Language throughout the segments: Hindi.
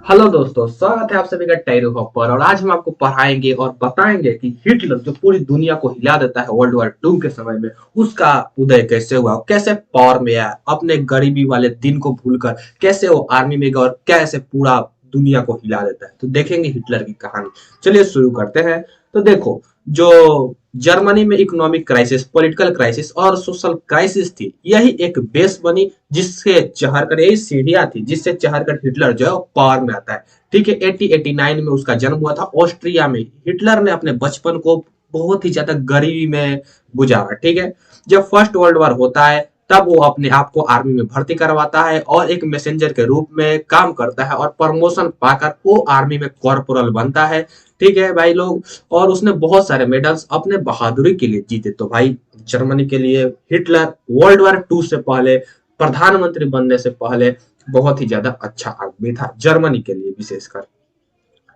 हेलो दोस्तों, स्वागत है आप सभी का टैरो हब पर। और आज हम आपको पढ़ाएंगे और बताएंगे कि हिटलर जो पूरी दुनिया को हिला देता है वर्ल्ड वॉर 2 के समय में, उसका उदय कैसे हुआ, कैसे पावर में आया, अपने गरीबी वाले दिन को भूलकर कैसे वो आर्मी में गया और कैसे पूरा दुनिया को हिला देता है। तो देखेंगे हिटलर की कहानी। चलिए शुरू करते हैं। तो देखो, जो जर्मनी में इकोनॉमिक क्राइसिस, पॉलिटिकल क्राइसिस और सोशल क्राइसिस थी, यही एक बेस बनी जिससे चढ़कर, यही सीढ़ियां थी जिससे चढ़कर हिटलर जो है वो पावर में आता है। ठीक है, 1889 में उसका जन्म हुआ था ऑस्ट्रिया में। हिटलर ने अपने बचपन को बहुत ही ज्यादा गरीबी में गुजारा। ठीक है, जब फर्स्ट वर्ल्ड वॉर होता है तब वो अपने आप को आर्मी में भर्ती करवाता है और एक मैसेंजर के रूप में काम करता है और प्रमोशन पाकर वो आर्मी में कॉर्पोरल बनता है। ठीक है भाई लोग, और उसने बहुत सारे मेडल्स अपने बहादुरी के लिए जीते। तो भाई, जर्मनी के लिए हिटलर वर्ल्ड वॉर 2 से पहले, प्रधानमंत्री बनने से पहले बहुत ही ज्यादा अच्छा आदमी था, जर्मनी के लिए विशेषकर।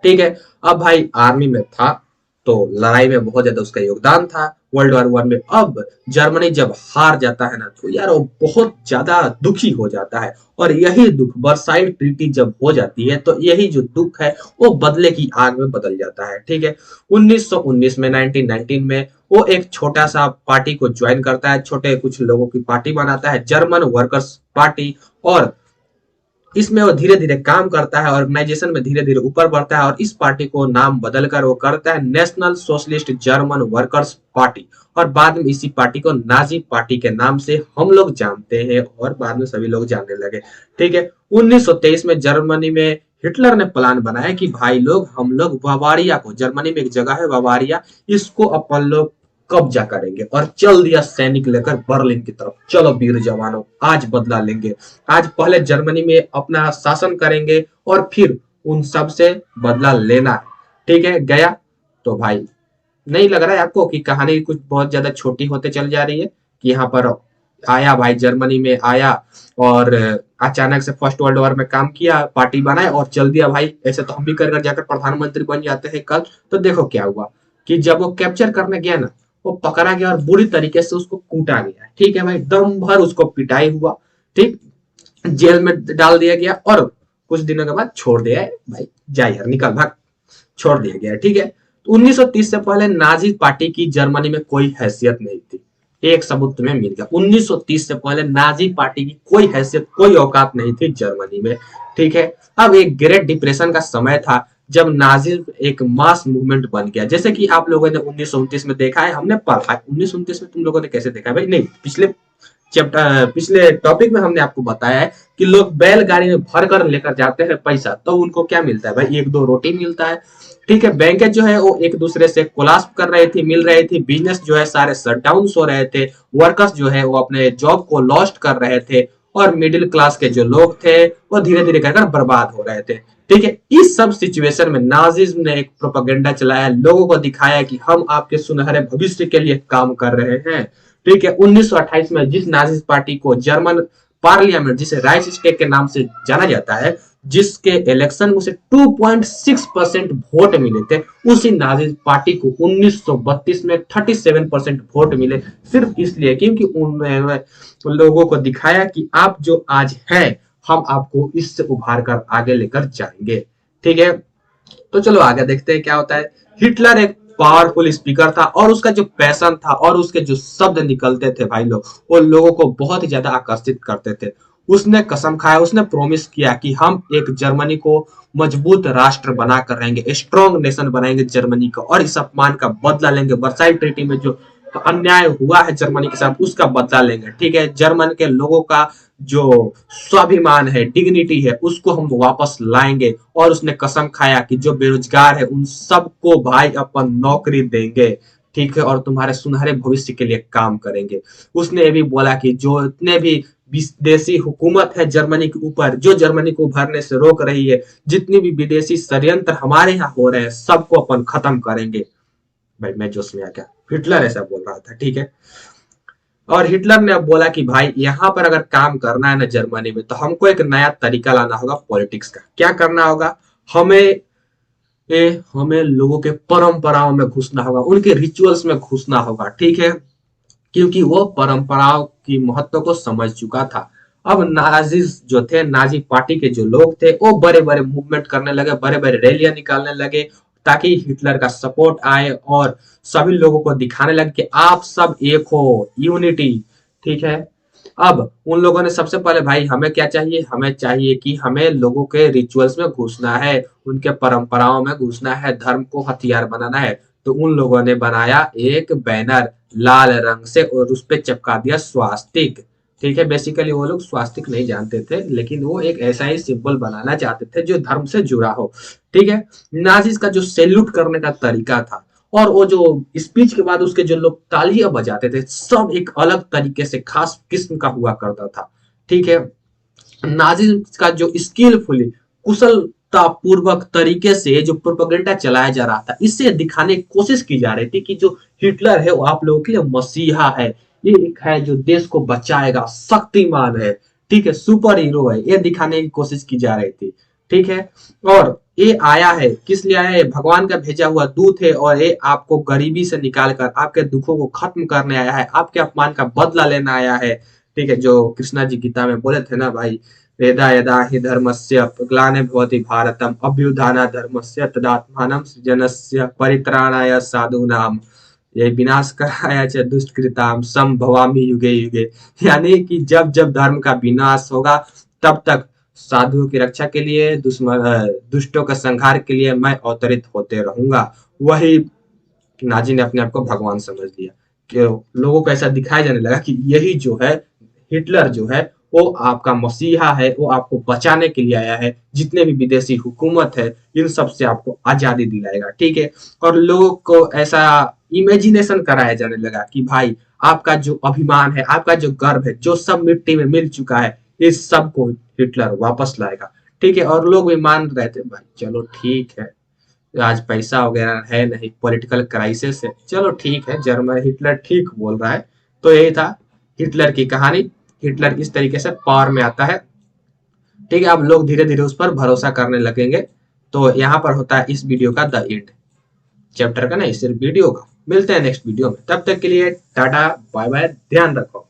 ठीक है, अब भाई आर्मी में था तो लड़ाई में बहुत ज्यादा उसका योगदान था वर्ल्ड वॉर 1 में। अब जर्मनी जब हार जाता है ना, तो यार वो बहुत ज्यादा दुखी हो जाता है। और यही दुख, वर्साइल ट्रीटी जब हो जाती है, तो यही जो दुख है वो बदले की आग में बदल जाता है। ठीक है, 1919 में, 1919 में वो एक छोटा सा पार्टी को ज्वाइन करता है, छोटे कुछ लोगों की पार्टी बनाता है, जर्मन वर्कर्स पार्टी। और इसमें वो धीरे धीरे काम करता है, ऑर्गेनाइजेशन में धीरे धीरे ऊपर बढ़ता है और इस पार्टी को नाम बदलकर वो करता है national socialist German workers party. और बाद में इसी पार्टी को नाजी पार्टी के नाम से हम लोग जानते हैं और बाद में सभी लोग जानने लगे। ठीक है, 1923 में जर्मनी में हिटलर ने प्लान बनाया कि भाई लोग, हम लोग बावारिया को, जर्मनी में एक जगह है बावारिया, इसको अपन लोग कब्जा करेंगे। और चल दिया सैनिक लेकर बर्लिन की तरफ। चलो वीर जवानों, आज बदला लेंगे। आज पहले जर्मनी में अपना शासन करेंगे और फिर उन सब से बदला लेना है। ठीक है, गया। तो भाई, नहीं लग रहा है आपको कि कहानी कुछ बहुत ज्यादा छोटी होते चल जा रही है? कि यहाँ पर आया भाई, जर्मनी में आया और अचानक से फर्स्ट वर्ल्ड वॉर में काम किया, पार्टी बनाए और चल दिया भाई, ऐसे तो हम भी कर कर जाकर प्रधानमंत्री बन जाते हैं कल। तो देखो क्या हुआ कि जब वो कैप्चर करने गया ना, वो पकड़ा गया और बुरी तरीके से उसको कूटा गया। ठीक है भाई, दम भर उसको पिटाई हुआ। ठीक, जेल में डाल दिया गया और कुछ दिनों के बाद छोड़ दिया है भाई, जा यार निकल भाग, छोड़ दिया गया। ठीक है, तो 1930 से पहले नाजी पार्टी की जर्मनी में कोई हैसियत नहीं थी। एक सबूत तुम्हें मिल गया, 1930 से पहले नाजी पार्टी की कोई हैसियत, कोई औकात नहीं थी जर्मनी में। ठीक है, अब एक ग्रेट डिप्रेशन का समय था जब नाजिज्म एक मास मूवमेंट बन गया। जैसे कि आप लोगों ने 1929 में देखा है, हमने पढ़ा है। 1929 में तुम लोगों ने कैसे देखा है भाई? नहीं, पिछले चैप्टर, पिछले टॉपिक में हमने आपको बताया है कि लोग बैलगाड़ी में भर कर लेकर जाते हैं पैसा, तो उनको क्या मिलता है भाई? एक दो रोटी मिलता है। ठीक है, बैंकें जो है वो एक दूसरे से कोलाप्स कर रही थी, मिल रही थी, बिजनेस जो है सारे शटडाउन हो रहे थे, वर्कर्स जो है वो अपने जॉब को लॉस्ट कर रहे थे और मिडिल क्लास के जो लोग थे वो धीरे धीरे कर बर्बाद हो रहे थे। ठीक है, इस सब सिचुएशन में नाजिज्म ने एक प्रोपेगेंडा चलाया, लोगों को दिखाया कि हम आपके सुनहरे भविष्य के लिए काम कर रहे हैं। ठीक है, 1928 में जिस नाजिस्ट पार्टी को जर्मन पार्लियामेंट, जिसे राइस स्टेक के नाम से जाना जाता है, जिसके इलेक्शन में उसे 2.6% वोट मिले थे, उसी नाजिस्ट पार्टी को 1932 में 37% वोट मिले, सिर्फ इसलिए क्योंकि उन लोगों को दिखाया कि आप जो आज हैं, हम आपको इससे उभार कर आगे लेकर जाएंगे। ठीक है, तो चलो आगे देखते हैं क्या होता है। हिटलर एक पावरफुल स्पीकर था और उसका जो पैशन था और उसके जो शब्द निकलते थे भाई लोग, वो लोगों को बहुत ही ज्यादा आकर्षित करते थे। उसने कसम खाया, उसने प्रॉमिस किया कि हम एक जर्मनी को मजबूत राष्ट्र बनाकर रहेंगे, स्ट्रॉन्ग नेशन बनाएंगे जर्मनी को, और इस अपमान का बदला लेंगे। वर्साइल ट्रीटी में जो अन्याय हुआ है जर्मनी के साथ, उसका बदला लेंगे। ठीक है, जर्मन के लोगों का जो स्वाभिमान है, डिग्निटी है, उसको हम वापस लाएंगे। और उसने कसम खाया कि जो बेरोजगार है उन सबको भाई अपन नौकरी देंगे। ठीक है, और तुम्हारे सुनहरे भविष्य के लिए काम करेंगे। उसने ये भी बोला कि जो इतने भी विदेशी हुकूमत है जर्मनी के ऊपर, जो जर्मनी को उभरने से रोक रही है, जितनी भी विदेशी षड्यंत्र हमारे यहाँ हो रहे हैं, सबको अपन खत्म करेंगे। भाई मैं जोश में आ गया, हिटलर ऐसा बोल रहा था। ठीक है, और हिटलर ने अब बोला कि भाई यहाँ पर अगर काम करना है ना जर्मनी में, तो हमको एक नया तरीका लाना होगा पॉलिटिक्स का। क्या करना होगा? हमें हमें लोगों के परंपराओं में घुसना होगा, उनके रिचुअल्स में घुसना होगा। ठीक है, क्योंकि वो परंपराओं की महत्व को समझ चुका था। अब नाजीज जो थे, नाजी पार्टी के जो लोग थे, वो बड़े बड़े मूवमेंट करने लगे, बड़े बड़े रैलियां निकालने लगे, ताकि हिटलर का सपोर्ट आए और सभी लोगों को दिखाने लगे कि आप सब एक हो, यूनिटी। ठीक है। अब उन लोगों ने सबसे पहले, भाई हमें क्या चाहिए, हमें चाहिए कि हमें लोगों के रिचुअल्स में घुसना है, उनके परंपराओं में घुसना है, धर्म को हथियार बनाना है। तो उन लोगों ने बनाया एक बैनर लाल रंग से और उस पे चिपका दिया स्वास्तिक। ठीक है। बेसिकली वो लोग स्वास्तिक नहीं जानते थे, लेकिन वो एक ऐसा ही सिंबल बनाना चाहते थे जो धर्म से जुड़ा हो। ठीक है। नाजिस का जो सैल्यूट करने का तरीका था, और वो जो स्पीच के बाद उसके जो लोग तालियां बजाते थे, सब एक अलग तरीके से खास किस्म का हुआ करता था। ठीक है। नाजिम का जो स्किलफुली, कुशलता पूर्वक तरीके से जो प्रोपेगेंडा चलाया जा रहा था, इससे दिखाने की कोशिश की जा रही थी कि जो हिटलर है वो आप लोगों के लिए मसीहा है, ये एक है जो देश को बचाएगा, शक्तिमान है, ठीक है, सुपर हीरो है, ये दिखाने की कोशिश की जा रही थी। ठीक है। और ये आया है, किस लिए आया है, भगवान का भेजा हुआ दूत है, और ये आपको गरीबी से निकाल कर आपके दुखों को खत्म करने आया है, आपके अपमान का बदला लेना आया है। ठीक है। जो कृष्णा जी गीता में बोले थे ना भाई, यदा यदा हि धर्मस्य ग्लानिर्भवति भारतम अभ्युत्थानात् धर्मस्य तदात्मानं सृजनस्य परित्राणाय साधूनां ये विनाशकाय च दुष्कृताम संभवामि युगे युगे। यानी कि जब जब धर्म का विनाश होगा, तब तक साधुओं की रक्षा के लिए, दुष्टों का संहार के लिए मैं अवतरित होते रहूंगा। वही नाजी ने अपने आप को भगवान समझ लिया, कि लोगों को ऐसा दिखाया जाने लगा कि यही जो है हिटलर जो है वो आपका मसीहा है, वो आपको बचाने के लिए आया है, जितने भी विदेशी हुकूमत है इन सब से आपको आजादी दिलाएगा। ठीक है। और लोगों को ऐसा इमेजिनेशन कराया जाने लगा कि भाई आपका जो अभिमान है, आपका जो गर्व है, जो सब मिट्टी में मिल चुका है, इस सब को हिटलर वापस लाएगा। ठीक है। और लोग भी मान रहे थे, भाई चलो ठीक है, आज पैसा वगैरह है नहीं, पॉलिटिकल क्राइसिस है, चलो ठीक है, जर्मन हिटलर ठीक बोल रहा है। तो यही था हिटलर की कहानी। हिटलर इस तरीके से पावर में आता है। ठीक है। अब लोग धीरे धीरे उस पर भरोसा करने लगेंगे। तो यहाँ पर होता है इस वीडियो का द एंड, चैप्टर का नहीं, सिर्फ वीडियो का। मिलते हैं नेक्स्ट वीडियो में, तब तक के लिए टाटा बाय बाय, ध्यान रखो।